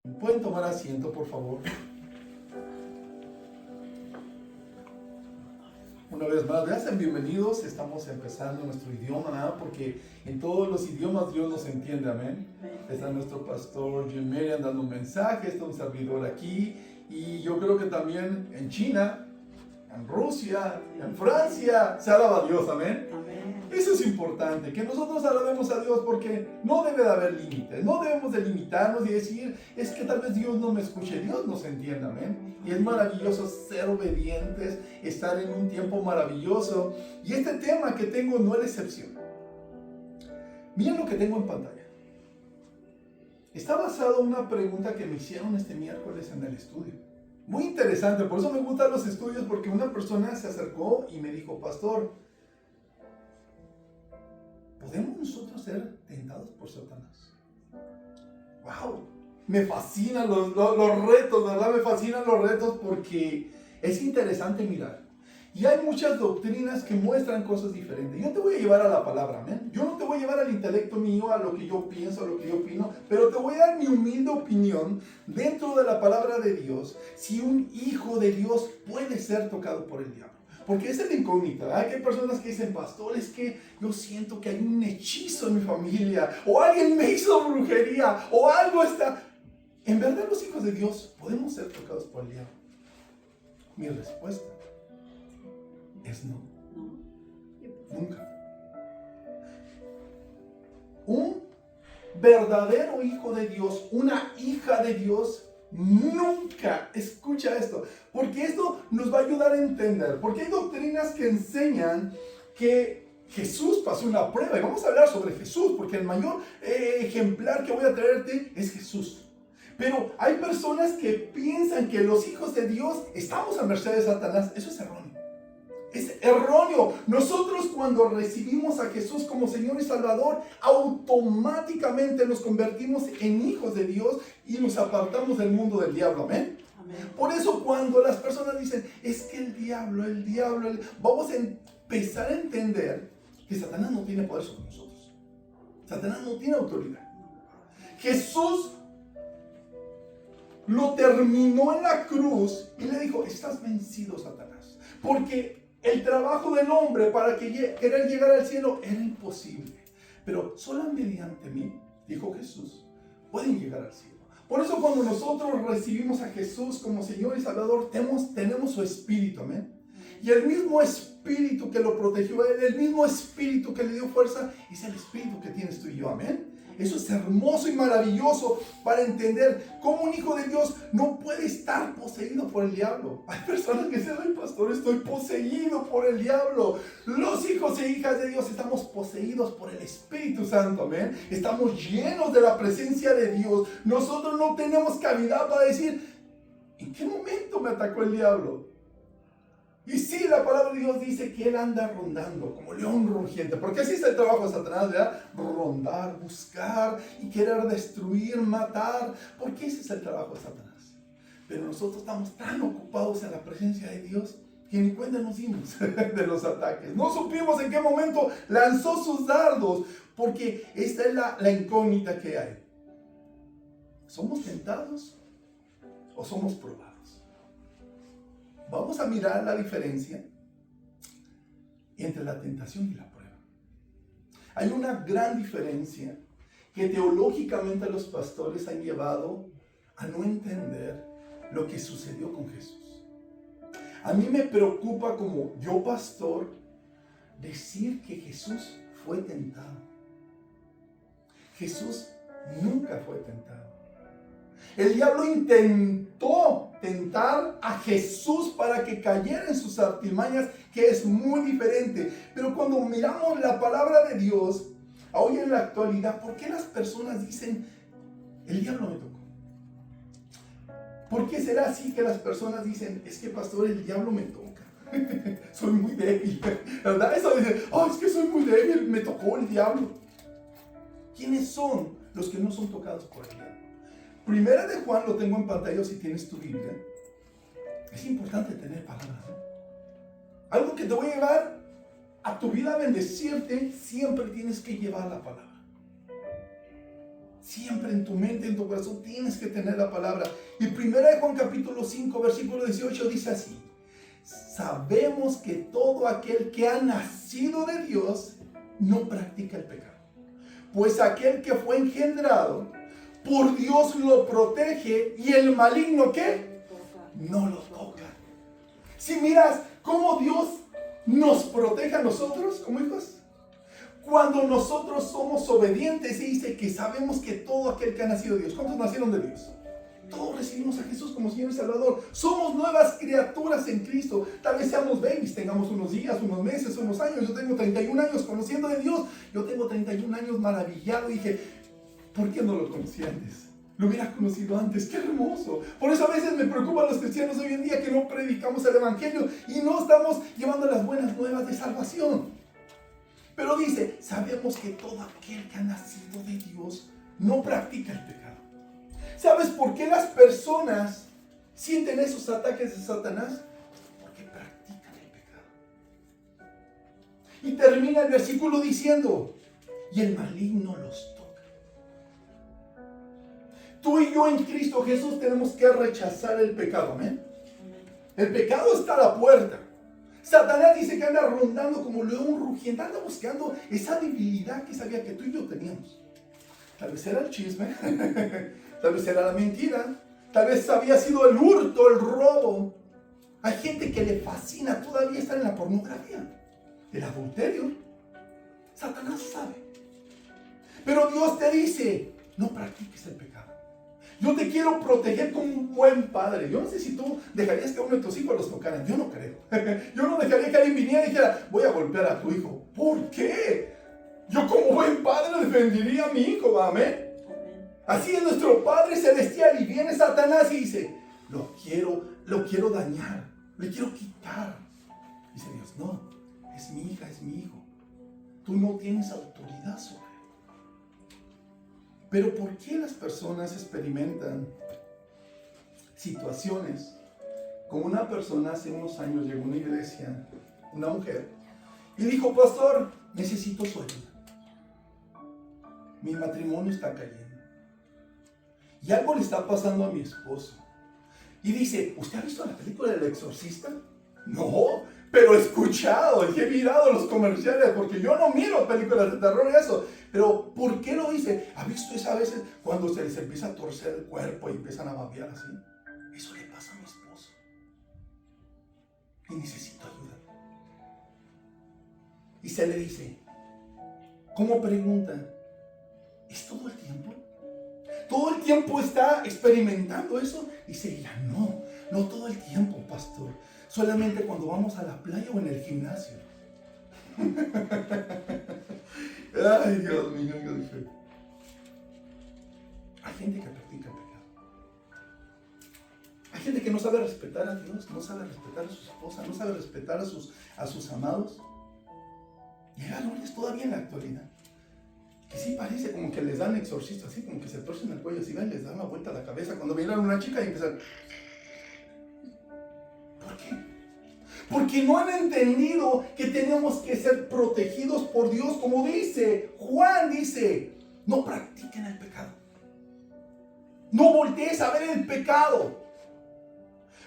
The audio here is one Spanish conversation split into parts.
¿Pueden tomar asiento, por favor? Una vez más, sean bienvenidos. Estamos empezando nuestro idioma, ¿verdad? Porque en todos los idiomas Dios nos entiende, amén. Está nuestro pastor Jim Merian dando un mensaje, está un servidor aquí. Y yo creo que también en China, en Rusia, en Francia, se alaba a Dios, amén. Eso es importante, que nosotros alabemos a Dios, porque no debe de haber límites, no debemos de limitarnos y decir, es que tal vez Dios no me escuche. Dios nos entiende, amén. Y es maravilloso ser obedientes, estar en un tiempo maravilloso. Y este tema que tengo no es la excepción. Miren lo que tengo en pantalla. Está basado en una pregunta que me hicieron este miércoles en el estudio. Muy interesante, por eso me gustan los estudios, porque una persona se acercó y me dijo, pastor, ¿podemos nosotros ser tentados por Satanás? ¡Wow! Me fascinan los retos, ¿verdad? Me fascinan los retos porque es interesante mirar. Y hay muchas doctrinas que muestran cosas diferentes. Yo te voy a llevar a la palabra, amén. Yo no te voy a llevar al intelecto mío, a lo que yo pienso, a lo que yo opino, pero te voy a dar mi humilde opinión dentro de la palabra de Dios, si un hijo de Dios puede ser tocado por el diablo. Porque esa es la incógnita. Hay personas que dicen, pastor, es que yo siento que hay un hechizo en mi familia, o alguien me hizo brujería, o algo está. ¿En verdad los hijos de Dios podemos ser tocados por el diablo? Mi respuesta es no. Nunca. Un verdadero hijo de Dios, una hija de Dios, nunca, escucha esto, porque esto nos va a ayudar a entender, porque hay doctrinas que enseñan que Jesús pasó una prueba, y vamos a hablar sobre Jesús, porque el mayor ejemplar que voy a traerte es Jesús. Pero hay personas que piensan que los hijos de Dios estamos a merced de Satanás. Eso es erróneo. Es erróneo. Nosotros, cuando recibimos a Jesús como Señor y Salvador, automáticamente nos convertimos en hijos de Dios y nos apartamos del mundo del diablo. Amén. Por eso, cuando las personas dicen, es que el diablo, vamos a empezar a entender que Satanás no tiene poder sobre nosotros. Satanás no tiene autoridad. Jesús lo terminó en la cruz y le dijo, estás vencido, Satanás. Porque el trabajo del hombre para querer llegar al cielo era imposible. Pero solo mediante mí, dijo Jesús, pueden llegar al cielo. Por eso, cuando nosotros recibimos a Jesús como Señor y Salvador, tenemos su espíritu, amén. Y el mismo espíritu que lo protegió a él, el mismo espíritu que le dio fuerza, es el espíritu que tienes tú y yo, amén. Eso es hermoso y maravilloso para entender cómo un hijo de Dios no puede estar poseído por el diablo. Hay personas que dicen, ay pastor, estoy poseído por el diablo. Los hijos e hijas de Dios estamos poseídos por el Espíritu Santo, amén. Estamos llenos de la presencia de Dios. Nosotros no tenemos cavidad para decir, ¿en qué momento me atacó el diablo? Y sí, la palabra de Dios dice que él anda rondando como león rugiente, porque así es el trabajo de Satanás, ¿verdad? Rondar, buscar y querer destruir, matar, porque ese es el trabajo de Satanás. Pero nosotros estamos tan ocupados en la presencia de Dios que ni cuenta nos dimos de los ataques. No supimos en qué momento lanzó sus dardos, porque esta es la incógnita que hay. ¿Somos tentados o somos probados? Vamos a mirar la diferencia entre la tentación y la prueba. Hay una gran diferencia que teológicamente los pastores han llevado a no entender lo que sucedió con Jesús. A mí me preocupa, como yo pastor, decir que Jesús fue tentado. Jesús nunca fue tentado. El diablo intentó tentar a Jesús para que cayera en sus artimañas, que es muy diferente. Pero cuando miramos la palabra de Dios, hoy en la actualidad, ¿por qué las personas dicen, el diablo me tocó? ¿Por qué será así que las personas dicen, es que pastor, el diablo me toca? Soy muy débil, ¿verdad? Eso dice, oh, es que soy muy débil, me tocó el diablo. ¿Quiénes son los que no son tocados por el diablo? Primera de Juan, lo tengo en pantalla si tienes tu Biblia. Es importante tener palabras, ¿eh? Algo que te voy a llevar a tu vida a bendecirte, siempre tienes que llevar la palabra. Siempre en tu mente, en tu corazón, tienes que tener la palabra. Y 1 Juan capítulo 5, versículo 18 dice así: sabemos que todo aquel que ha nacido de Dios no practica el pecado. Pues aquel que fue engendrado por Dios lo protege, y el maligno, ¿qué? No lo toca. Si miras cómo Dios nos protege a nosotros como hijos, cuando nosotros somos obedientes, y dice que sabemos que todo aquel que ha nacido de Dios. ¿Cuántos nacieron de Dios? Todos recibimos a Jesús como Señor y Salvador. Somos nuevas criaturas en Cristo. Tal vez seamos babies, tengamos unos días, unos meses, unos años. Yo tengo 31 años conociendo de Dios. Yo tengo 31 años maravillado. Y dije, ¿por qué no lo conocí antes? Lo hubiera conocido antes. ¡Qué hermoso! Por eso a veces me preocupan los cristianos hoy en día que no predicamos el Evangelio y no estamos llevando las buenas nuevas de salvación. Pero dice, sabemos que todo aquel que ha nacido de Dios no practica el pecado. ¿Sabes por qué las personas sienten esos ataques de Satanás? Porque practican el pecado. Y termina el versículo diciendo, y el maligno los toca. Tú y yo en Cristo Jesús tenemos que rechazar el pecado, amén. El pecado está a la puerta. Satanás dice que anda rondando como león rugiente, anda buscando esa debilidad que sabía que tú y yo teníamos. Tal vez era el chisme, tal vez era la mentira, tal vez había sido el hurto, el robo. Hay gente que le fascina todavía estar en la pornografía, el adulterio. Satanás sabe. Pero Dios te dice, no practiques el pecado. Yo te quiero proteger como un buen padre. Yo no sé si tú dejarías que uno de tus hijos los tocaran. Yo no creo. Yo no dejaría que alguien viniera y dijera, voy a golpear a tu hijo. ¿Por qué? Yo como buen padre defendería a mi hijo. Amén. Así es nuestro Padre Celestial. Y viene Satanás y dice, lo quiero dañar. Le quiero quitar. Dice Dios, no, es mi hija, es mi hijo. Tú no tienes autoridad sobre él. Pero ¿por qué las personas experimentan situaciones? Como una persona hace unos años llegó a una iglesia, una mujer, y dijo, pastor, necesito su ayuda. Mi matrimonio está cayendo. Y algo le está pasando a mi esposo. Y dice, ¿usted ha visto la película del exorcista? No, pero he escuchado y he mirado los comerciales, porque yo no miro películas de terror y eso. Pero ¿por qué lo dice? ¿Ha visto eso a veces cuando se les empieza a torcer el cuerpo y empiezan a babear así? Eso le pasa a mi esposo. Y necesito ayuda. Y se le dice, ¿cómo pregunta? ¿Es todo el tiempo? ¿Todo el tiempo está experimentando eso? Dice ella, no todo el tiempo, pastor. Solamente cuando vamos a la playa o en el gimnasio. Ay, Dios mío, yo dije. Hay gente que practica el pecado. Hay gente que no sabe respetar a Dios, no sabe respetar a su esposa, no sabe respetar a sus amados. Y hay valores todavía en la actualidad que sí parece como que les dan exorcistas, así como que se torcen el cuello, así ven, les dan la vuelta a la cabeza cuando miran a una chica y empiezan. ¿Por qué? Porque no han entendido que tenemos que ser protegidos por Dios, como dice Juan, dice, no practiquen el pecado. No voltees a ver el pecado.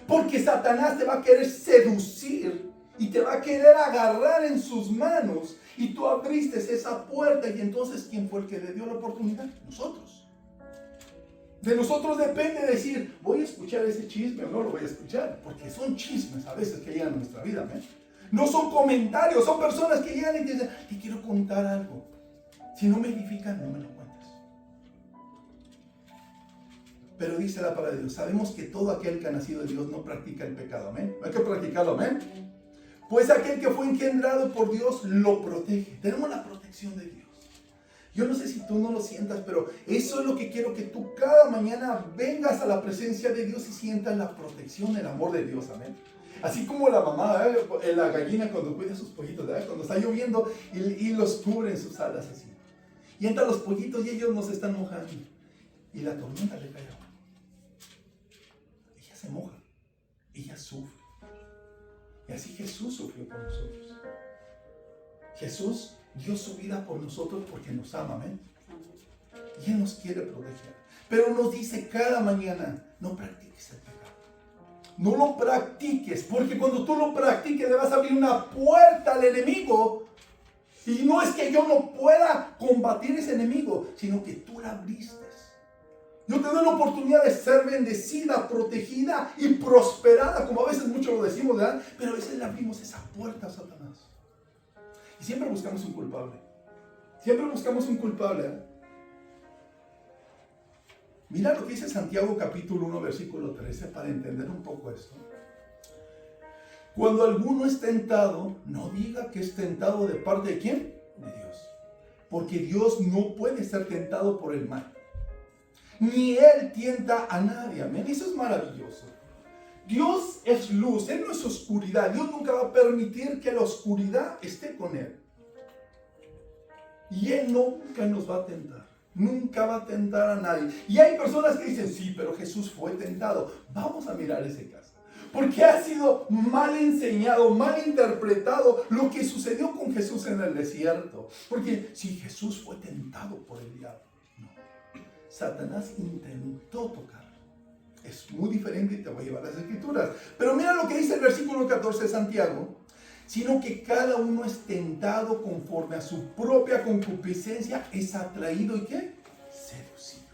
Porque Satanás te va a querer seducir y te va a querer agarrar en sus manos. Y tú abriste esa puerta y entonces ¿quién fue el que le dio la oportunidad? Nosotros. De nosotros depende decir, voy a escuchar ese chisme o no lo voy a escuchar, porque son chismes a veces que llegan a nuestra vida, ¿eh? No son comentarios, son personas que llegan y dicen, te quiero contar algo. Si no me edifican, no me lo cuentes. Pero dice la palabra de Dios, sabemos que todo aquel que ha nacido de Dios no practica el pecado, amén. Hay que practicarlo, amén. Pues aquel que fue engendrado por Dios lo protege. Tenemos la protección de Dios. Yo no sé si tú no lo sientas, pero eso es lo que quiero, que tú cada mañana vengas a la presencia de Dios y sientas la protección, el amor de Dios, amén. Así como la mamá, la gallina cuando cuida a sus pollitos, ¿verdad? Cuando está lloviendo y los cubre en sus alas así. Y entran los pollitos y ellos no se están mojando. Y la tormenta le cae agua. Ella se moja, ella sufre. Y así Jesús sufrió por nosotros. Jesús dio su vida por nosotros porque nos ama, amén. y Él nos quiere proteger. Pero nos dice cada mañana, no practiques el pecado. No lo practiques, porque cuando tú lo practiques le vas a abrir una puerta al enemigo. Y no es que yo no pueda combatir ese enemigo, sino que tú la abriste. Yo te doy la oportunidad de ser bendecida, protegida y prosperada, como a veces muchos lo decimos, ¿verdad? Pero a veces le abrimos esa puerta a Satanás. Y siempre buscamos un culpable. Siempre buscamos un culpable, ¿verdad? Mira lo que dice Santiago capítulo 1, versículo 13, para entender un poco esto. Cuando alguno es tentado, no diga que es tentado de parte de ¿quién? De Dios. Porque Dios no puede ser tentado por el mal. Ni Él tienta a nadie. Amén. Eso es maravilloso. Dios es luz, Él no es oscuridad. Dios nunca va a permitir que la oscuridad esté con Él. Y Él nunca nos va a tentar. Nunca va a tentar a nadie. Y hay personas que dicen, sí, pero Jesús fue tentado. Vamos a mirar ese caso. Porque ha sido mal enseñado, mal interpretado lo que sucedió con Jesús en el desierto. Porque si Jesús fue tentado por el diablo, no. Satanás intentó tocarlo. Es muy diferente y te voy a llevar a las escrituras. Pero mira lo que dice el versículo 14 de Santiago. Sino que cada uno es tentado conforme a su propia concupiscencia, es atraído y ¿qué? Seducido.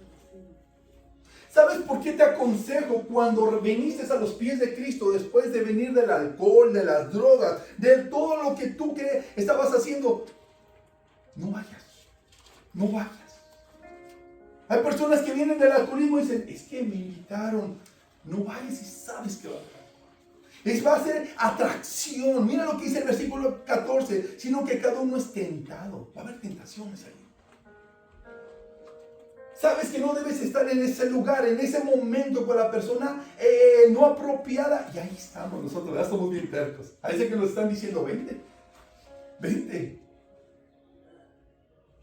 ¿Sabes por qué te aconsejo cuando viniste a los pies de Cristo después de venir del alcohol, de las drogas, de todo lo que tú estabas haciendo? No vayas, no vayas. Hay personas que vienen del alcoholismo y dicen, es que me invitaron. No vayas y sabes que va a pasar. Va a ser atracción. Mira lo que dice el versículo 14. Sino que cada uno es tentado. Va a haber tentaciones ahí. Sabes que no debes estar en ese lugar, en ese momento con la persona no apropiada. Y ahí estamos nosotros, ya somos bien tercos. A ese que nos están diciendo, vente, vente.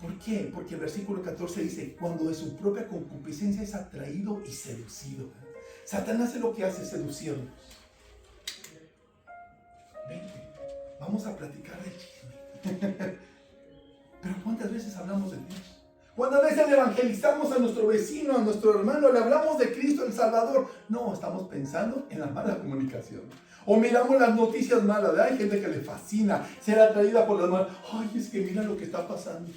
¿Por qué? Porque el versículo 14 dice, cuando de su propia concupiscencia es atraído y seducido. Satanás es lo que hace, seducirnos. Vente, vamos a platicar de chisme. Pero ¿cuántas veces hablamos de Dios? ¿Cuántas veces le evangelizamos a nuestro vecino, a nuestro hermano? Le hablamos de Cristo el Salvador. No, estamos pensando en la mala comunicación. O miramos las noticias malas. Hay gente que le fascina ser atraída por las malas. Ay, es que mira lo que está pasando.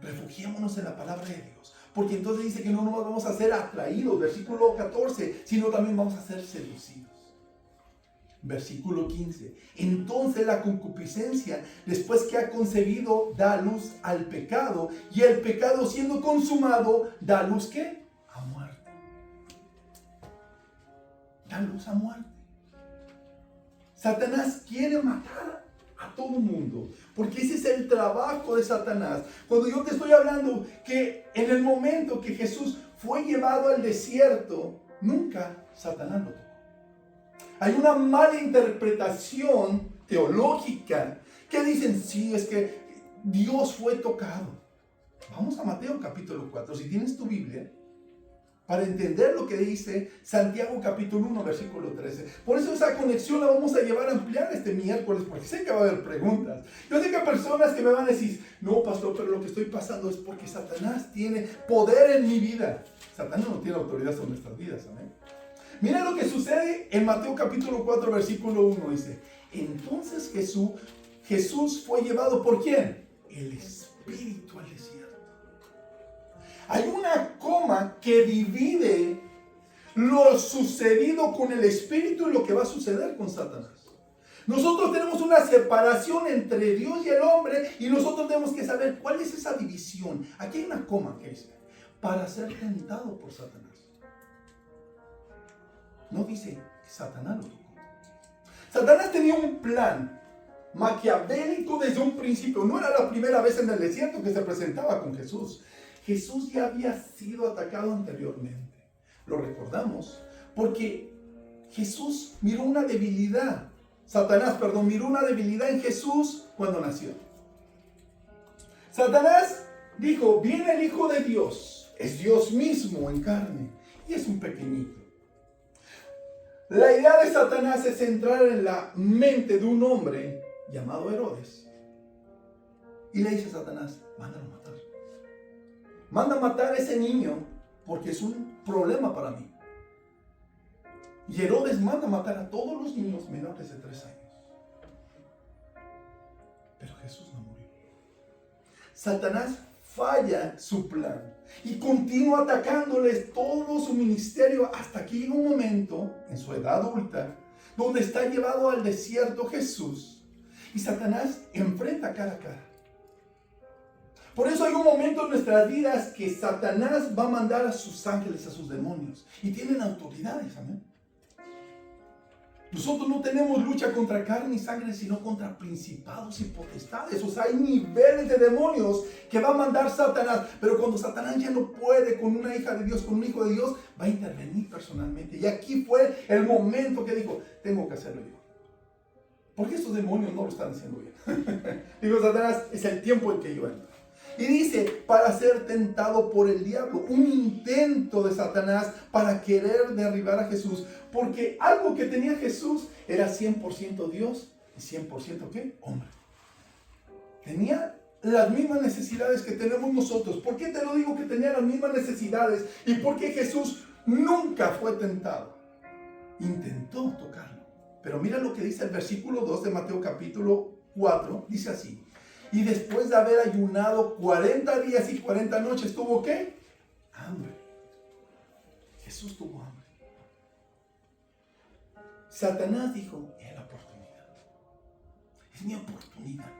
Refugiémonos en la palabra de Dios. Porque entonces dice que no nos vamos a ser atraídos, versículo 14, sino también vamos a ser seducidos. Versículo 15. Entonces la concupiscencia, después que ha concebido, da luz al pecado. Y el pecado, siendo consumado, da luz ¿qué? A muerte. Da luz a muerte. Satanás quiere matar a todo mundo, porque ese es el trabajo de Satanás. Cuando yo te estoy hablando que en el momento que Jesús fue llevado al desierto, nunca Satanás lo tocó. Hay una mala interpretación teológica que dicen, sí, es que Dios fue tocado. Vamos a Mateo capítulo 4, si tienes tu Biblia, para entender lo que dice Santiago capítulo 1, versículo 13. Por eso esa conexión la vamos a llevar a ampliar este miércoles, porque sé que va a haber preguntas. Yo sé que hay personas que me van a decir, no, pastor, pero lo que estoy pasando es porque Satanás tiene poder en mi vida. Satanás no tiene autoridad sobre nuestras vidas, amén. Mira lo que sucede en Mateo capítulo 4, versículo 1, dice, entonces Jesús fue llevado ¿por quién? El Espíritu al desierto. Hay una coma que divide lo sucedido con el Espíritu y lo que va a suceder con Satanás. Nosotros tenemos una separación entre Dios y el hombre y nosotros tenemos que saber cuál es esa división. Aquí hay una coma que dice, para ser tentado por Satanás. No dice que Satanás lo tocó. Satanás tenía un plan maquiavélico desde un principio. No era la primera vez en el desierto que se presentaba con Jesús. Jesús ya había sido atacado anteriormente. Lo recordamos porque Jesús miró una debilidad. Satanás, miró una debilidad en Jesús cuando nació. Satanás dijo, viene el Hijo de Dios. Es Dios mismo en carne y es un pequeñito. La idea de Satanás es entrar en la mente de un hombre llamado Herodes. Y le dice a Satanás, mándalo a matar. manda a matar a ese niño porque es un problema para mí. Y Herodes manda a matar a todos los niños menores de 3 años. Pero Jesús no murió. Satanás falla su plan y continúa atacándoles todo su ministerio hasta que llega un momento en su edad adulta donde está llevado al desierto Jesús y Satanás enfrenta cara a cara. Por eso hay un momento en nuestras vidas que Satanás va a mandar a sus ángeles, a sus demonios, y tienen autoridades, amén. Nosotros no tenemos lucha contra carne y sangre, sino contra principados y potestades. O sea, hay niveles de demonios que va a mandar Satanás. Pero cuando Satanás ya no puede con una hija de Dios, con un hijo de Dios, va a intervenir personalmente. Y aquí fue el momento que dijo, tengo que hacerlo yo. Porque estos demonios no lo están haciendo bien. Digo, Satanás, es el tiempo en que yo entro. Y dice, para ser tentado por el diablo, un intento de Satanás para querer derribar a Jesús. Porque algo que tenía Jesús era 100% Dios y 100% ¿qué? Hombre. Tenía las mismas necesidades que tenemos nosotros. ¿Por qué te lo digo que tenía las mismas necesidades? ¿Y por qué Jesús nunca fue tentado? Intentó tocarlo. Pero mira lo que dice el versículo 2 de Mateo capítulo 4. Dice así. Y después de haber ayunado 40 días y 40 noches, ¿tuvo qué? Hambre. Jesús tuvo hambre. Satanás dijo, es la oportunidad. Es mi oportunidad.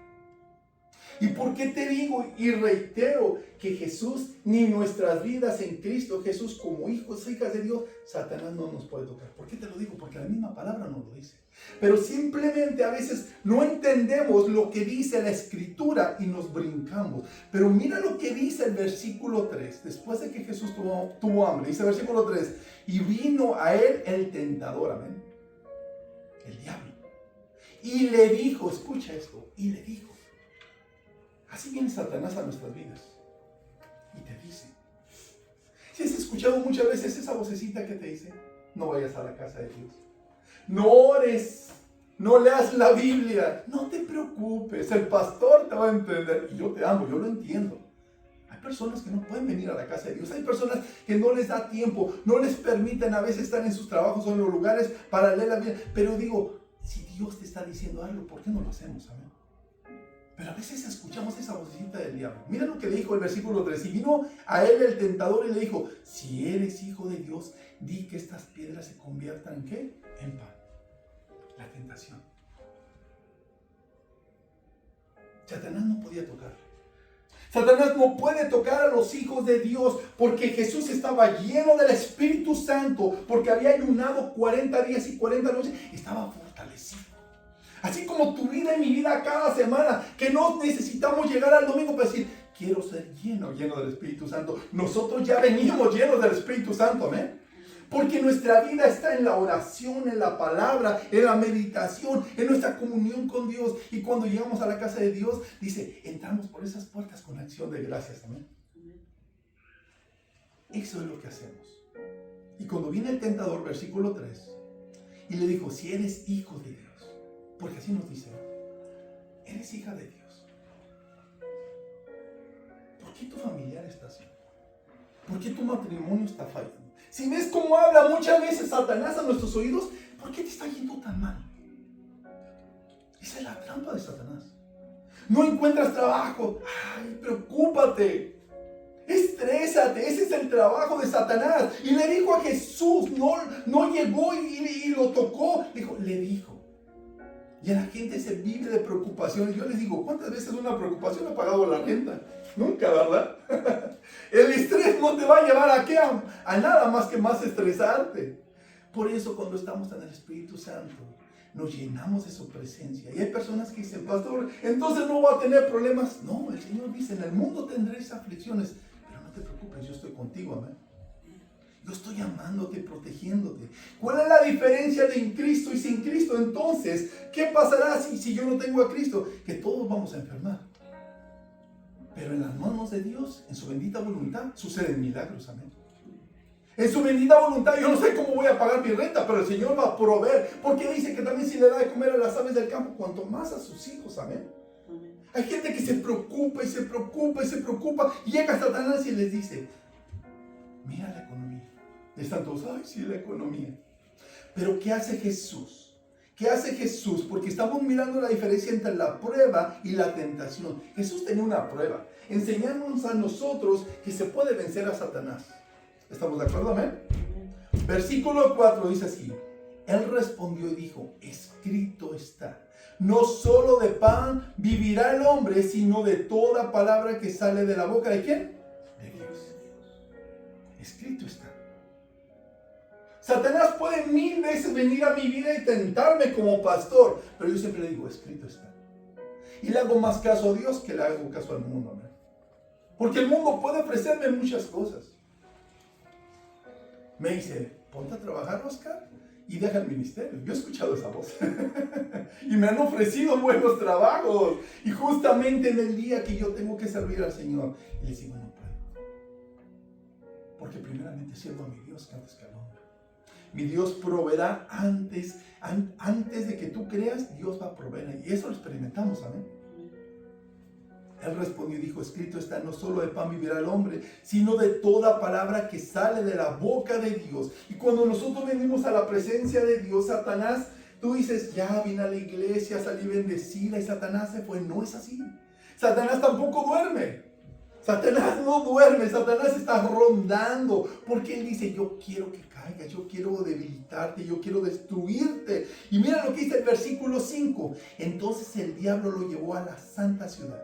¿Y por qué te digo y reitero que Jesús, ni nuestras vidas en Cristo Jesús como hijos, hijas de Dios, Satanás no nos puede tocar? ¿Por qué te lo digo? Porque la misma palabra nos lo dice. Pero simplemente a veces no entendemos lo que dice la Escritura y nos brincamos. Pero mira lo que dice el versículo 3, después de que Jesús tuvo hambre. Dice el versículo 3, y vino a él el tentador, amén, el diablo. Y le dijo, escucha esto, y le dijo. Así viene Satanás a nuestras vidas y te dice, si has escuchado muchas veces esa vocecita que te dice, no vayas a la casa de Dios, no ores, no leas la Biblia, no te preocupes, el pastor te va a entender. Y yo te amo, yo lo entiendo. Hay personas que no pueden venir a la casa de Dios, hay personas que no les da tiempo, no les permiten a veces estar en sus trabajos o en los lugares para leer la Biblia. Pero digo, si Dios te está diciendo algo, ¿por qué no lo hacemos? Amén. Pero a veces escuchamos esa vocecita del diablo. Mira lo que le dijo el versículo 3. Y vino a él el tentador y le dijo, si eres hijo de Dios, di que estas piedras se conviertan ¿en qué? En pan. La tentación. Satanás no podía tocarle. Satanás no puede tocar a los hijos de Dios porque Jesús estaba lleno del Espíritu Santo, porque había ayunado 40 días y 40 noches, estaba fortalecido. Así como tu vida y mi vida cada semana, que no necesitamos llegar al domingo para decir, quiero ser lleno del Espíritu Santo. Nosotros ya venimos llenos del Espíritu Santo, amén. Porque nuestra vida está en la oración, en la palabra, en la meditación, en nuestra comunión con Dios. Y cuando llegamos a la casa de Dios, dice, entramos por esas puertas con acción de gracias, amén. Eso es lo que hacemos. Y cuando viene el tentador, versículo 3, y le dijo, si eres hijo de Dios, porque así nos dice, eres hija de Dios, ¿por qué tu familiar está así? ¿Por qué tu matrimonio está fallando? Si ves cómo habla muchas veces Satanás a nuestros oídos, ¿por qué te está yendo tan mal? Esa es la trampa de Satanás. No encuentras trabajo, ay, preocúpate, estrésate, ese es el trabajo de Satanás. Y le dijo a Jesús, no llegó y lo tocó, le dijo. Y a la gente se vive de preocupaciones. Yo les digo, ¿cuántas veces una preocupación ha pagado la renta? Nunca, ¿verdad? El estrés no te va a llevar a qué, a nada más que más estresarte. Por eso cuando estamos en el Espíritu Santo, nos llenamos de su presencia. Y hay personas que dicen, pastor, entonces no va a tener problemas. No, el Señor dice, en el mundo tendréis aflicciones, pero no te preocupes, yo estoy contigo, amén. Yo estoy amándote, protegiéndote. ¿Cuál es la diferencia de en Cristo y sin Cristo? Entonces, ¿qué pasará si yo no tengo a Cristo? Que todos vamos a enfermar. Pero en las manos de Dios, en su bendita voluntad, suceden milagros, amén. En su bendita voluntad, yo no sé cómo voy a pagar mi renta, pero el Señor va a proveer. Porque dice que también si le da de comer a las aves del campo, cuanto más a sus hijos, amén. Hay gente que se preocupa y se preocupa y se preocupa. Y llega Satanás y les dice, mira la economía. Y están todos, ay, sí, la economía. Pero ¿qué hace Jesús? ¿Qué hace Jesús? Porque estamos mirando la diferencia entre la prueba y la tentación. Jesús tenía una prueba, enseñándonos a nosotros que se puede vencer a Satanás. ¿Estamos de acuerdo, amén? Versículo 4 dice así. Él respondió y dijo, escrito está. No solo de pan vivirá el hombre, sino de toda palabra que sale de la boca ¿de quién? De Dios. Escrito está. Satanás puede 1000 veces venir a mi vida y tentarme como pastor, pero yo siempre le digo, escrito está. Y le hago más caso a Dios que le hago caso al mundo, amén. Porque el mundo puede ofrecerme muchas cosas. Me dice, ponte a trabajar, Oscar, y deja el ministerio. Yo he escuchado esa voz. Y me han ofrecido buenos trabajos. Y justamente en el día que yo tengo que servir al Señor, y les digo, no puedo. Porque primeramente sirvo a mi Dios que antes que al hombre. Mi Dios proveerá antes de que tú creas, Dios va a proveer. Y eso lo experimentamos, amén. Él respondió y dijo, escrito está, no solo de pan vivirá el hombre, sino de toda palabra que sale de la boca de Dios. Y cuando nosotros venimos a la presencia de Dios, Satanás, tú dices, ya vine a la iglesia, salí bendecida y Satanás se fue. No es así. Satanás tampoco duerme. Satanás no duerme, Satanás está rondando, porque él dice, yo quiero que caigas, yo quiero debilitarte, yo quiero destruirte. Y mira lo que dice el versículo 5. Entonces el diablo lo llevó a la santa ciudad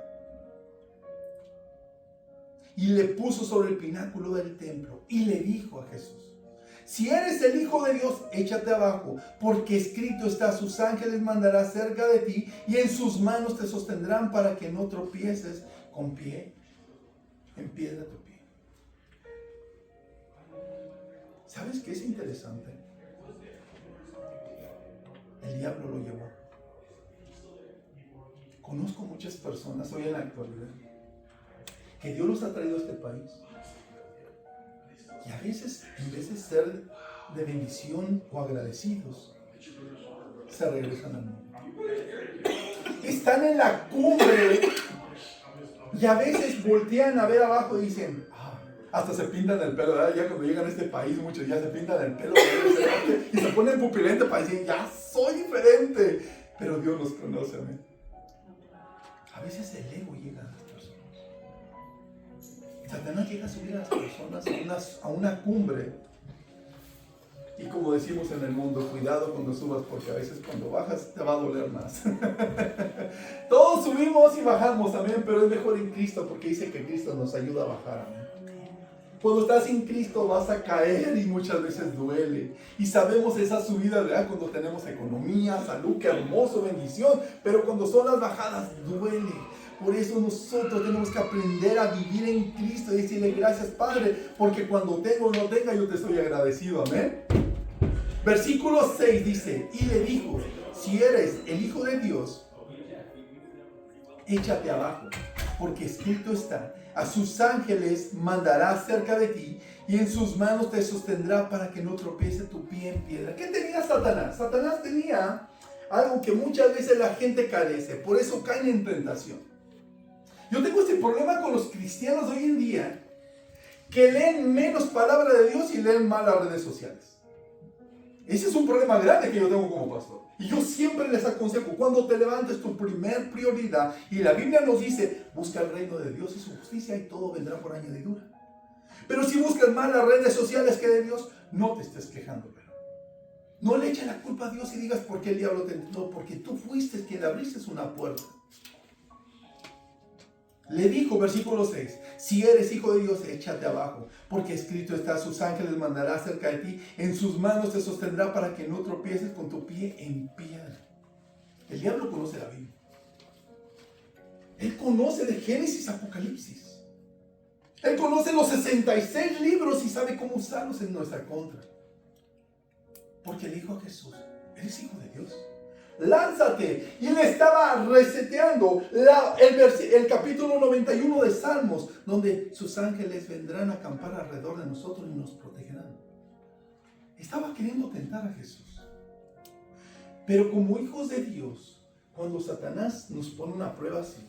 y le puso sobre el pináculo del templo y le dijo a Jesús, si eres el Hijo de Dios, échate abajo, porque escrito está, sus ángeles mandará cerca de ti y en sus manos te sostendrán para que no tropieces con pie en piedra tu pie. ¿Sabes qué es interesante? El diablo lo llevó. Conozco muchas personas hoy en la actualidad que Dios los ha traído a este país y a veces, en vez de ser de bendición o agradecidos, se regresan al mundo. Están en la cumbre y a veces voltean a ver abajo y dicen, hasta se pintan el pelo, ¿verdad? Ya cuando llegan a este país muchos ya se pintan el pelo y se ponen pupilente para decir, ya soy diferente, pero Dios los conoce, amén. A veces el ego llega a las personas. Satanás llega a subir a las personas a una cumbre. Y como decimos en el mundo, cuidado cuando subas, porque a veces cuando bajas te va a doler más. Todos subimos y bajamos, amén, pero es mejor en Cristo, porque dice que Cristo nos ayuda a bajar, amén. Cuando estás sin Cristo vas a caer y muchas veces duele. Y sabemos esa subida, ¿verdad? Cuando tenemos economía, salud, qué hermoso, bendición. Pero cuando son las bajadas, duele. Por eso nosotros tenemos que aprender a vivir en Cristo y decirle gracias, Padre, porque cuando tengo o no tenga, yo te estoy agradecido, amén. Versículo 6 dice, y le dijo, si eres el Hijo de Dios, échate abajo, porque escrito está, a sus ángeles mandará cerca de ti y en sus manos te sostendrá para que no tropiece tu pie en piedra. ¿Qué tenía Satanás? Satanás tenía algo que muchas veces la gente carece, por eso caen en tentación. Yo tengo este problema con los cristianos hoy en día, que leen menos palabra de Dios y leen más las redes sociales. Ese es un problema grande que yo tengo como pastor. Y yo siempre les aconsejo, cuando te levantes, tu primer prioridad, y la Biblia nos dice, busca el reino de Dios y su justicia y todo vendrá por añadidura. Pero si buscas más las redes sociales que de Dios, no te estés quejando, pero no le eches la culpa a Dios y digas por qué el diablo te tentó, porque tú fuiste quien le abriste una puerta. Le dijo, versículo 6, si eres hijo de Dios, échate abajo, porque escrito está, sus ángeles mandará cerca de ti, en sus manos te sostendrá para que no tropieces con tu pie en piedra. El diablo conoce la Biblia. Él conoce de Génesis a Apocalipsis. Él conoce los 66 libros y sabe cómo usarlos en nuestra contra. Porque le dijo a Jesús, ¿eres hijo de Dios? Lánzate. Y le estaba reseteando el capítulo 91 de Salmos, donde sus ángeles vendrán a acampar alrededor de nosotros y nos protegerán. Estaba queriendo tentar a Jesús. Pero como hijos de Dios, Cuando Satanás nos pone una prueba así,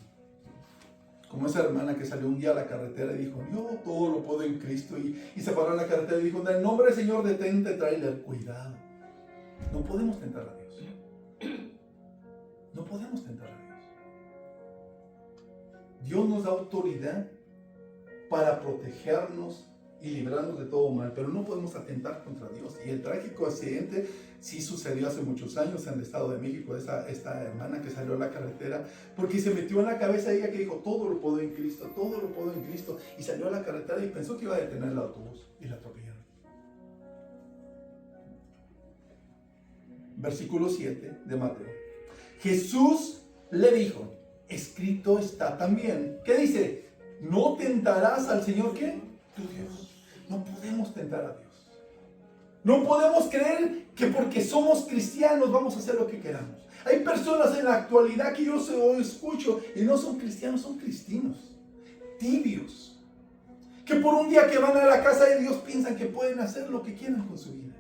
como esa hermana que salió un día a la carretera y dijo, yo todo lo puedo en Cristo, y se paró en la carretera y dijo, en el nombre del Señor detente trailer. Cuidado, no podemos tentar a Dios. No podemos tentar a Dios. Dios nos da autoridad para protegernos y librarnos de todo mal, pero no podemos atentar contra Dios. Y el trágico accidente sí sucedió hace muchos años en el Estado de México, esta hermana que salió a la carretera, porque se metió en la cabeza ella que dijo, todo lo puedo en Cristo, todo lo puedo en Cristo, y salió a la carretera y pensó que iba a detener el autobús, y la atropellaron. Versículo 7 de Mateo. Jesús le dijo, escrito está también. ¿Qué dice? No tentarás al Señor, ¿qué? Tu Dios. No podemos tentar a Dios. No podemos creer que porque somos cristianos vamos a hacer lo que queramos. Hay personas en la actualidad que yo escucho y no son cristianos, son cristinos, tibios, que por un día que van a la casa de Dios piensan que pueden hacer lo que quieran con su vida.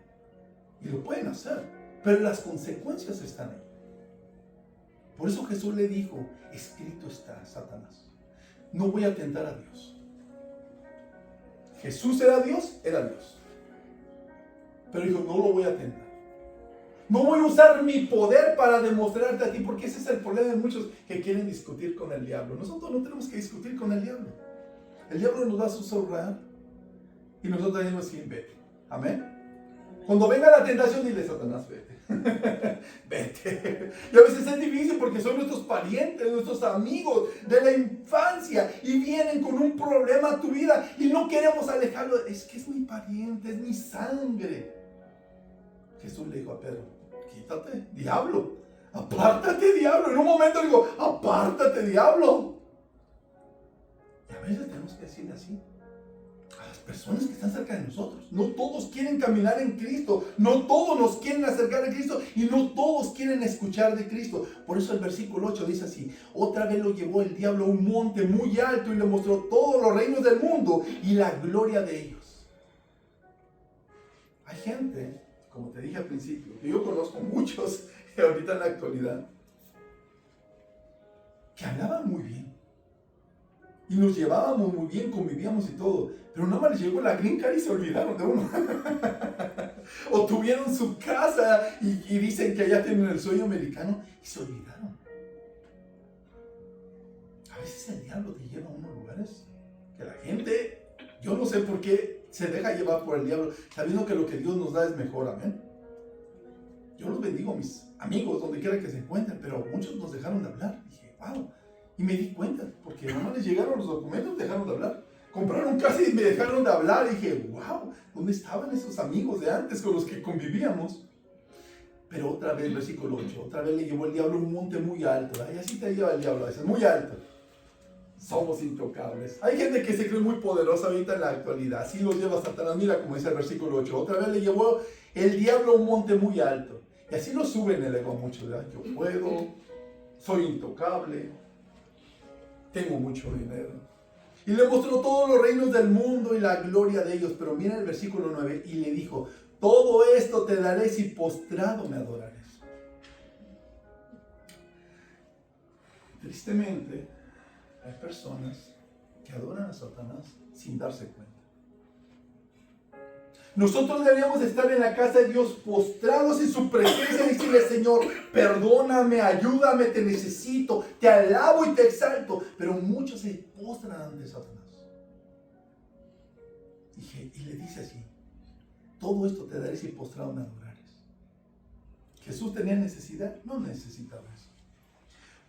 Y lo pueden hacer, pero las consecuencias están ahí. Por eso Jesús le dijo, escrito está, Satanás, no voy a tentar a Dios. Jesús era Dios, pero dijo, no lo voy a tentar. No voy a usar mi poder para demostrarte a ti, porque ese es el problema de muchos que quieren discutir con el diablo. Nosotros no tenemos que discutir con el diablo. El diablo nos da su zurrar y nosotros decimos, sí, vete. Amén. Cuando venga la tentación, dile, Satanás, vete. Vete. Y a veces es difícil porque son nuestros parientes, nuestros amigos de la infancia y vienen con un problema a tu vida y no queremos alejarlo. Es que es mi pariente, es mi sangre. Jesús le dijo a Pedro, quítate, diablo, apártate, diablo. En un momento digo, apártate, diablo. Y a veces tenemos que decirle así a las personas que están cerca de nosotros. No todos quieren caminar en Cristo, no todos nos quieren acercar a Cristo y no todos quieren escuchar de Cristo. Por eso el versículo 8 dice así, otra vez lo llevó el diablo a un monte muy alto y le mostró todos los reinos del mundo y la gloria de ellos. Hay gente, como te dije al principio, que yo conozco muchos ahorita en la actualidad, que hablaban muy bien y nos llevábamos muy bien, convivíamos y todo, pero nada más les llegó la green card y se olvidaron de uno. O tuvieron su casa y dicen que allá tienen el sueño americano y se olvidaron. A veces el diablo te lleva a unos lugares que la gente, yo no sé por qué se deja llevar por el diablo, sabiendo que lo que Dios nos da es mejor. Amén. Yo los bendigo a mis amigos donde quiera que se encuentren, pero muchos nos dejaron de hablar. Dije, wow. Y me di cuenta, porque nada más les llegaron los documentos, dejaron de hablar. Compraron casa y me dejaron de hablar. Y dije, wow, ¿dónde estaban esos amigos de antes con los que convivíamos? Pero otra vez, versículo 8, otra vez le llevó el diablo a un monte muy alto. Y así te lleva el diablo a veces, muy alto. Somos intocables. Hay gente que se cree muy poderosa ahorita en la actualidad. Así los lleva Satanás. Mira como dice el versículo 8. Otra vez le llevó el diablo a un monte muy alto. Y así lo suben el ego a muchos. ¿Verdad? Yo puedo, soy intocable, tengo mucho dinero. Y le mostró todos los reinos del mundo y la gloria de ellos. Pero mira el versículo 9. Y le dijo, todo esto te daré si postrado me adorares. Tristemente, hay personas que adoran a Satanás sin darse cuenta. Nosotros deberíamos estar en la casa de Dios postrados en su presencia y decirle, Señor, perdóname, ayúdame, te necesito, te alabo y te exalto. Pero muchos se postran ante Satanás. Y le dice así, todo esto te daré si postrado me adorares. ¿Jesús tenía necesidad? No necesitaba eso.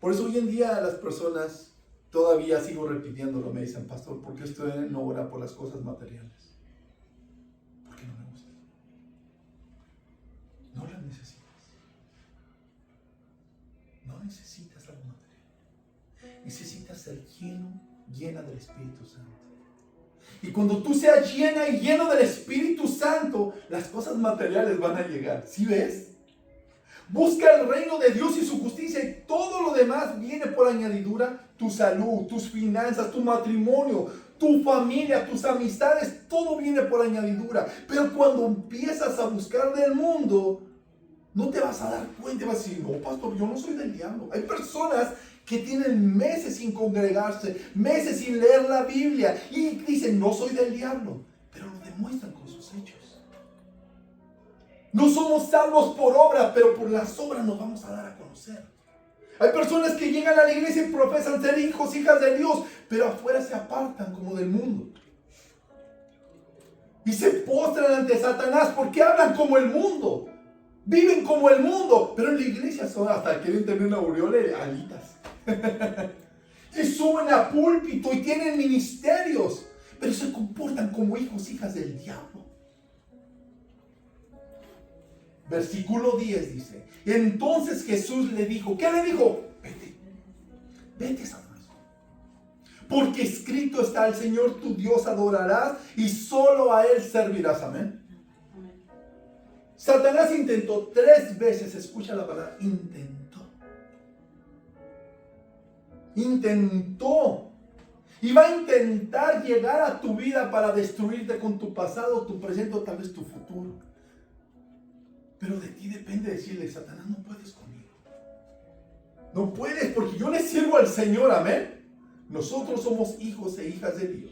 Por eso hoy en día las personas, todavía sigo repitiéndolo, me dicen, pastor, ¿por qué usted no ora por las cosas materiales? Porque no me gusta. No las necesitas. No necesitas algo material. Necesitas ser llena del Espíritu Santo. Y cuando tú seas llena y lleno del Espíritu Santo, las cosas materiales van a llegar. ¿Sí ves? Busca el reino de Dios y su justicia y todo lo demás viene por añadidura. Tu salud, tus finanzas, tu matrimonio, tu familia, tus amistades, todo viene por añadidura. Pero cuando empiezas a buscar del mundo, No te vas a dar cuenta y vas a decir, no, pastor, yo no soy del diablo. Hay personas que tienen meses sin congregarse, meses sin leer la Biblia y dicen, no soy del diablo, pero lo demuestran con sus hechos. No somos salvos por obra, pero por las obras nos vamos a dar a conocer. Hay personas que llegan a la iglesia y profesan ser hijos, hijas de Dios, pero afuera se apartan como del mundo. Y se postran ante Satanás porque hablan como el mundo. Viven como el mundo, pero en la iglesia son hasta quieren tener una aureola de alitas. Y suben a púlpito y tienen ministerios, pero se comportan como hijos, hijas del diablo. Versículo 10 dice, entonces Jesús le dijo, ¿qué le dijo? Vete Satanás. Porque escrito está, al Señor tu Dios adorarás y solo a Él servirás. Amén. Satanás intentó 3 veces, escucha la palabra, intentó. Y va a intentar llegar a tu vida para destruirte con tu pasado, tu presente o tal vez tu futuro. Pero de ti depende decirle, Satanás, no puedes conmigo. No puedes porque yo le sirvo al Señor, amén. Nosotros somos hijos e hijas de Dios.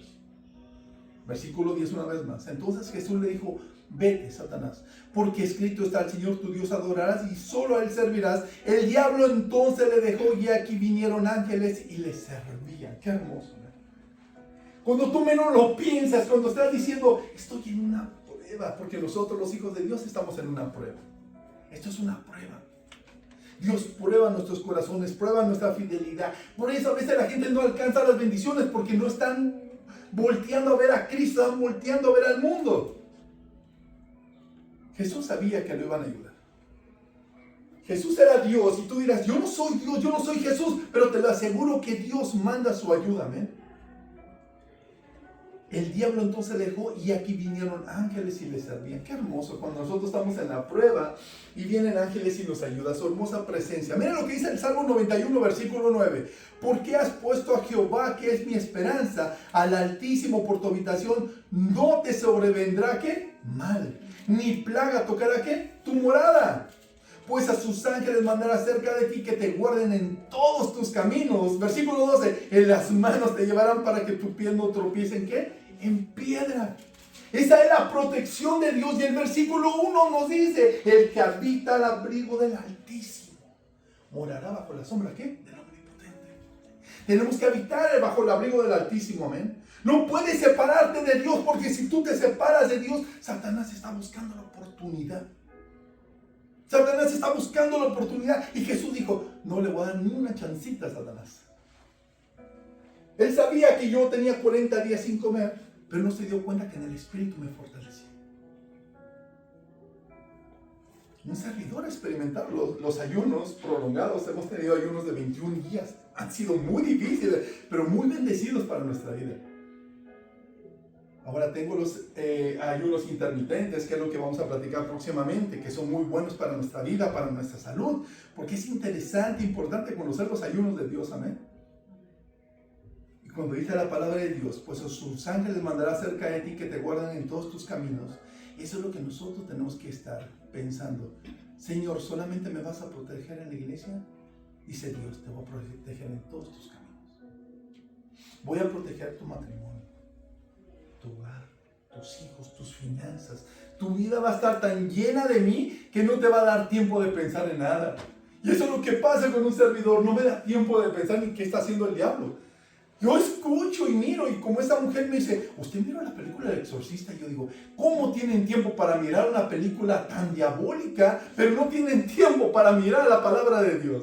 Versículo 10 una vez más. Entonces Jesús le dijo, vete, Satanás, porque escrito está, al Señor tu Dios adorarás y solo a Él servirás. El diablo entonces le dejó y aquí vinieron ángeles y le servían. Qué hermoso, ¿no? Cuando tú menos lo piensas, cuando estás diciendo, estoy en una prueba, porque nosotros los hijos de Dios estamos en una prueba. Esto es una prueba. Dios prueba nuestros corazones, prueba nuestra fidelidad. Por eso a veces la gente no alcanza las bendiciones porque no están volteando a ver a Cristo, están volteando a ver al mundo. Jesús sabía que lo iban a ayudar. Jesús era Dios y tú dirás, yo no soy Dios, yo no soy Jesús, pero te lo aseguro que Dios manda su ayuda, amén. El diablo entonces le dejó y aquí vinieron ángeles y le servían. Qué hermoso cuando nosotros estamos en la prueba y vienen ángeles y nos ayuda, su hermosa presencia. Miren lo que dice el Salmo 91, versículo 9. ¿Por qué has puesto a Jehová, que es mi esperanza, al Altísimo por tu habitación? No te sobrevendrá, ¿qué? Mal, ni plaga tocará, ¿qué? Tu morada. Pues a sus ángeles mandará cerca de ti que te guarden en todos tus caminos. Versículo 12. En las manos te llevarán para que tu pie no tropiece en ¿qué? En piedra. Esa es la protección de Dios. Y el versículo 1 nos dice, el que habita al abrigo del Altísimo morará bajo la sombra, ¿qué? Del Omnipotente. Tenemos que habitar bajo el abrigo del Altísimo, amén. No puedes separarte de Dios, porque si tú te separas de Dios, Satanás está buscando la oportunidad. Satanás está buscando la oportunidad. Y Jesús dijo, no le voy a dar ni una chancita a Satanás. Él sabía que yo tenía 40 días sin comer, pero no se dio cuenta que en el Espíritu me fortalecía. Un servidor ha experimentado los ayunos prolongados. Hemos tenido ayunos de 21 días. Han sido muy difíciles, pero muy bendecidos para nuestra vida. Ahora tengo los ayunos intermitentes, que es lo que vamos a platicar próximamente, que son muy buenos para nuestra vida, para nuestra salud, porque es interesante, importante conocer los ayunos de Dios, amén. Y cuando dice la palabra de Dios, pues a sus ángeles mandará cerca de ti que te guardan en todos tus caminos. Eso es lo que nosotros tenemos que estar pensando. Señor, ¿solamente me vas a proteger en la iglesia? Dice Dios, te voy a proteger en todos tus caminos. Voy a proteger tu matrimonio, tu hogar, tus hijos, tus finanzas. Tu vida va a estar tan llena de mí que no te va a dar tiempo de pensar en nada. Y eso es lo que pasa con un servidor. No me da tiempo de pensar ni qué está haciendo el diablo. Yo escucho y miro, y como esa mujer me dice, ¿usted miró la película del Exorcista? Y yo digo, ¿cómo tienen tiempo para mirar una película tan diabólica, pero no tienen tiempo para mirar la palabra de Dios?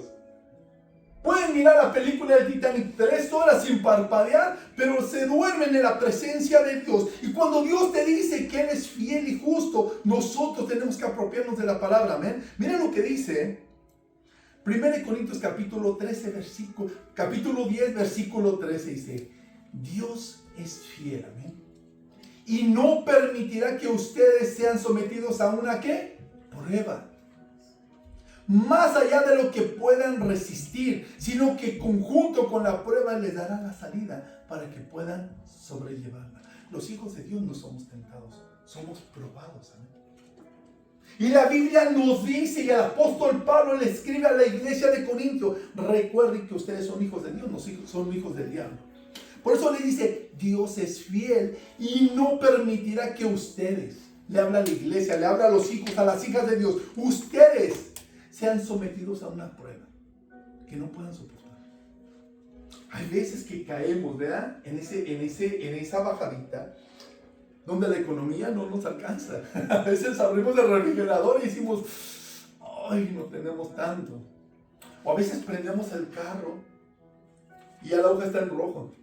Pueden mirar la película del Titanic 3 horas sin parpadear, pero se duermen en la presencia de Dios. Y cuando Dios te dice que Él es fiel y justo, nosotros tenemos que apropiarnos de la palabra, amén. Mira lo que dice 1 Corintios capítulo 10, versículo 13, dice, Dios es fiel, amén. Y no permitirá que ustedes sean sometidos a una, ¿qué? Prueba. Más allá de lo que puedan resistir, sino que conjunto con la prueba les dará la salida para que puedan sobrellevarla. Los hijos de Dios no somos tentados, somos probados, amén. Y la Biblia nos dice, y el apóstol Pablo le escribe a la iglesia de Corintio, recuerden que ustedes son hijos de Dios, no son hijos del diablo. Por eso le dice, Dios es fiel y no permitirá que ustedes, le habla a la iglesia, le habla a los hijos, a las hijas de Dios, ustedes sean sometidos a una prueba que no puedan soportar. Hay veces que caemos, ¿verdad? En esa bajadita donde la economía no nos alcanza. A veces abrimos el refrigerador y decimos, ay, no tenemos tanto. O a veces prendemos el carro y ya la hoja está en rojo.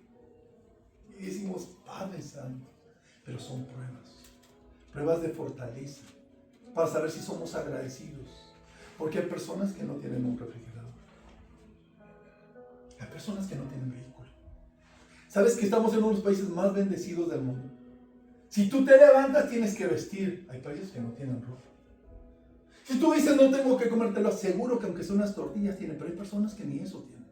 Y decimos, Padre Santo. Pero son pruebas de fortaleza, para saber si somos agradecidos. Porque hay personas que no tienen un refrigerador. Hay personas que no tienen vehículo. ¿Sabes que estamos en uno de los países más bendecidos del mundo? Si tú te levantas, tienes que vestir. Hay países que no tienen ropa. Si tú dices, no tengo que comer, te lo aseguro que aunque son unas tortillas tienen, pero hay personas que ni eso tienen.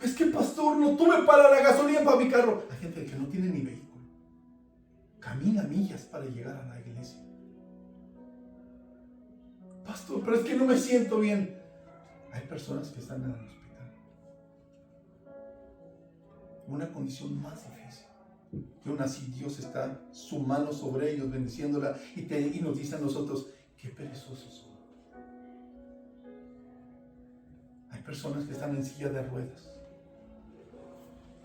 Es que, pastor, no tuve para la gasolina para mi carro. Hay gente que no tiene ni vehículo. Camina millas para llegar a la iglesia. Pastor, pero es que no me siento bien. Hay personas que están en el hospital. Una condición más difícil. Y aún así Dios está su mano sobre ellos, bendiciéndola, y nos dice a nosotros, qué perezosos son. Hay personas que están en silla de ruedas.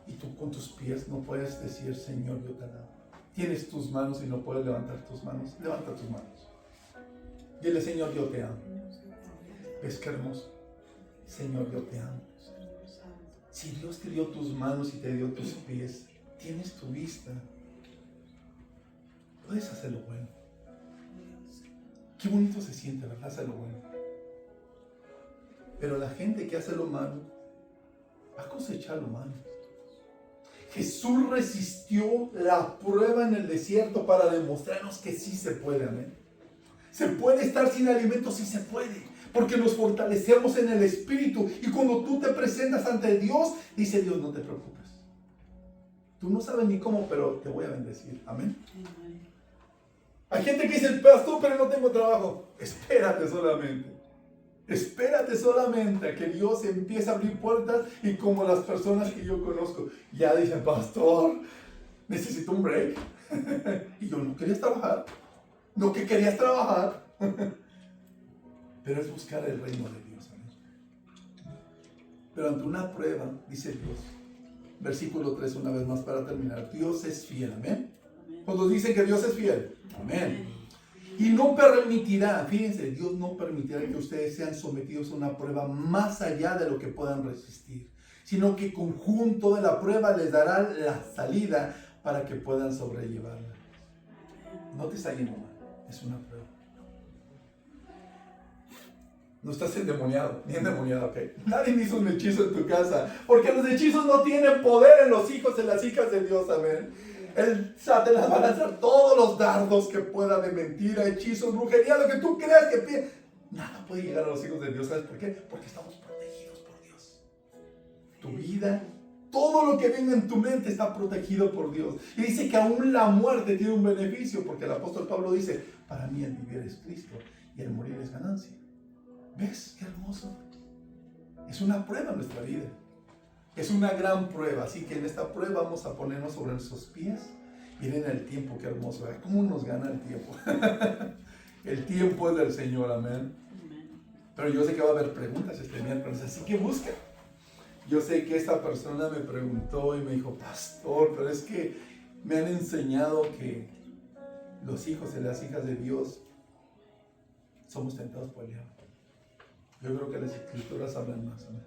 Y tú con tus pies no puedes decir, Señor, yo te alabo. Tienes tus manos y no puedes levantar tus manos. Levanta tus manos. Dile, Señor, yo te amo. ¿Ves qué hermoso? Señor, yo te amo. Si Dios te dio tus manos y te dio tus pies, tienes tu vista, puedes hacer lo bueno. Qué bonito se siente, ¿verdad? Hacer lo bueno. Pero la gente que hace lo malo va a cosechar lo malo. Jesús resistió la prueba en el desierto para demostrarnos que sí se puede, amén. Se puede estar sin alimentos, sí se puede, porque nos fortalecemos en el Espíritu. Y cuando tú te presentas ante Dios, dice Dios, no te preocupes. Tú no sabes ni cómo, pero te voy a bendecir, amén. Hay gente que dice, pastor, pero no tengo trabajo. Espérate solamente a que Dios empiece a abrir puertas. Y como las personas que yo conozco ya dicen, pastor, necesito un break. Y yo, no querías trabajar. No que querías trabajar. Pero es buscar el reino de Dios, amén. Pero ante una prueba, dice Dios, versículo 3 una vez más para terminar, Dios es fiel, amén. Cuando dice que Dios es fiel, amén. Y no permitirá, fíjense, Dios no permitirá que ustedes sean sometidos a una prueba más allá de lo que puedan resistir, sino que conjunto de la prueba les dará la salida para que puedan sobrellevarla. No te está yendo mal, es una prueba. No estás endemoniado, ni endemoniado, ok. Nadie hizo un hechizo en tu casa, porque los hechizos no tienen poder en los hijos y las hijas de Dios, amén. El Satanás va a lanzar todos los dardos que pueda de mentira, hechizos, brujería, lo que tú creas que pide. Nada puede llegar a los hijos de Dios, ¿sabes por qué? Porque estamos protegidos por Dios. Tu vida, todo lo que venga en tu mente está protegido por Dios. Y dice que aún la muerte tiene un beneficio, porque el apóstol Pablo dice, para mí el vivir es Cristo y el morir es ganancia. ¿Ves? Qué hermoso. Es una prueba en nuestra vida. Es una gran prueba. Así que en esta prueba vamos a ponernos sobre nuestros pies. Miren el tiempo, qué hermoso. ¿Cómo nos gana el tiempo? El tiempo es del Señor, amén. Pero yo sé que va a haber preguntas este miércoles, así que busca. Yo sé que esta persona me preguntó y me dijo, pastor, pero es que me han enseñado que los hijos y las hijas de Dios somos tentados por el diablo. Yo creo que las escrituras hablan más, amén.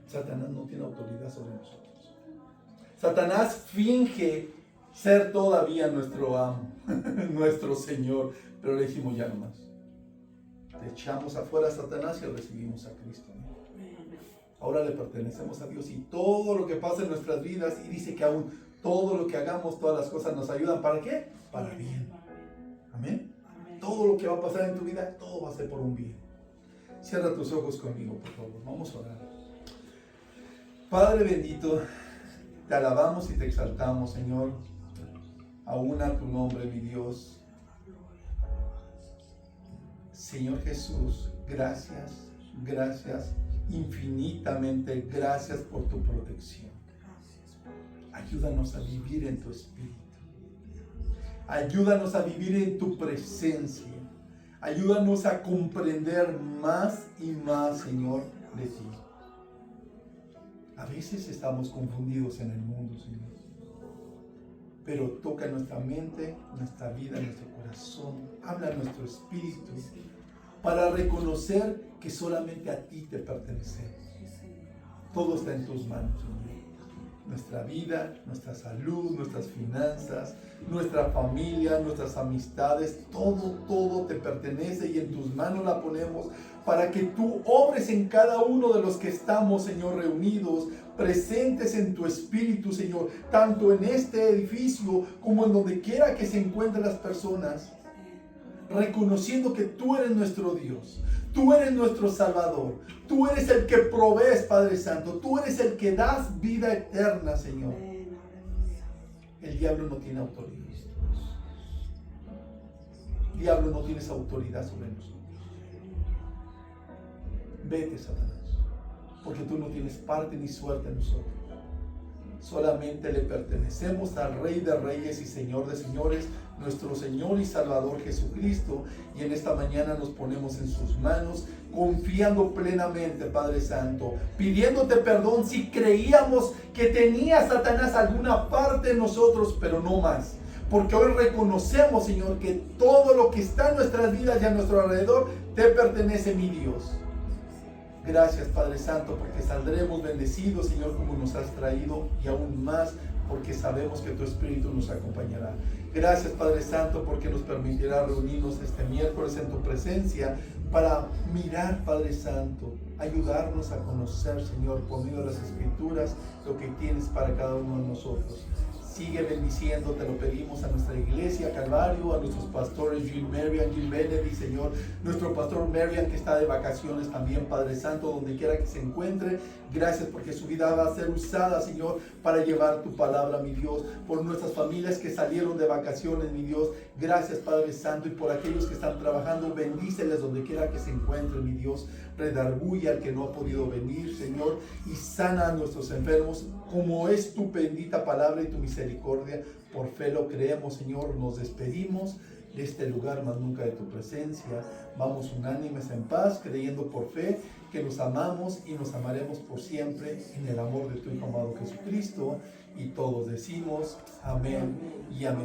Satanás no tiene autoridad sobre nosotros. Satanás finge ser todavía nuestro amo, nuestro Señor, pero le dijimos ya no más. Te echamos afuera a Satanás y recibimos a Cristo, ¿no? Ahora le pertenecemos a Dios y todo lo que pasa en nuestras vidas, y dice que aún todo lo que hagamos, todas las cosas nos ayudan. ¿Para qué? Para bien. Amén. Todo lo que va a pasar en tu vida, todo va a ser por un bien. Cierra tus ojos conmigo, por favor. Vamos a orar. Padre bendito, te alabamos y te exaltamos, Señor. Aúna tu nombre, mi Dios. Señor Jesús, gracias, gracias, infinitamente gracias por tu protección. Ayúdanos a vivir en tu espíritu. Ayúdanos a vivir en tu presencia. Ayúdanos a comprender más y más, Señor, de ti. A veces estamos confundidos en el mundo, Señor. Pero toca nuestra mente, nuestra vida, nuestro corazón. Habla a nuestro espíritu para reconocer que solamente a ti te pertenecemos. Todo está en tus manos, Señor. Nuestra vida, nuestra salud, nuestras finanzas, nuestra familia, nuestras amistades, todo te pertenece y en tus manos la ponemos para que tú obres en cada uno de los que estamos, Señor, reunidos, presentes en tu espíritu, Señor, tanto en este edificio como en donde quiera que se encuentren las personas, reconociendo que tú eres nuestro Dios. Tú eres nuestro Salvador. Tú eres el que provees, Padre Santo. Tú eres el que das vida eterna, Señor. El diablo no tiene autoridad. El diablo no tiene esa autoridad sobre nosotros. Vete, Satanás, porque tú no tienes parte ni suerte en nosotros. Solamente le pertenecemos al Rey de Reyes y Señor de Señores, nuestro Señor y Salvador Jesucristo, y en esta mañana nos ponemos en sus manos, confiando plenamente, Padre Santo, pidiéndote perdón si creíamos que tenía Satanás alguna parte en nosotros, pero no más, porque hoy reconocemos, Señor, que todo lo que está en nuestras vidas y a nuestro alrededor te pertenece, mi Dios. Gracias, Padre Santo, porque saldremos bendecidos, Señor, como nos has traído, y aún más porque sabemos que tu Espíritu nos acompañará. Gracias, Padre Santo, porque nos permitirá reunirnos este miércoles en tu presencia para mirar, Padre Santo, ayudarnos a conocer, Señor, por medio de las Escrituras, lo que tienes para cada uno de nosotros. Sigue bendiciendo, te lo pedimos, a nuestra iglesia Calvario, a nuestros pastores Gil Marian, Gil Benedy, Señor, nuestro pastor Marian que está de vacaciones también, Padre Santo, donde quiera que se encuentre. Gracias porque su vida va a ser usada, Señor, para llevar tu palabra, mi Dios, por nuestras familias que salieron de vacaciones, mi Dios. Gracias, Padre Santo, y por aquellos que están trabajando, bendíceles donde quiera que se encuentren, mi Dios. Redarguye al que no ha podido venir, Señor, y sana a nuestros enfermos, como es tu bendita palabra y tu misericordia. Por fe lo creemos, Señor. Nos despedimos de este lugar, más nunca de tu presencia. Vamos unánimes en paz, creyendo por fe que nos amamos y nos amaremos por siempre en el amor de tu Hijo amado Jesucristo. Y todos decimos amén y amén.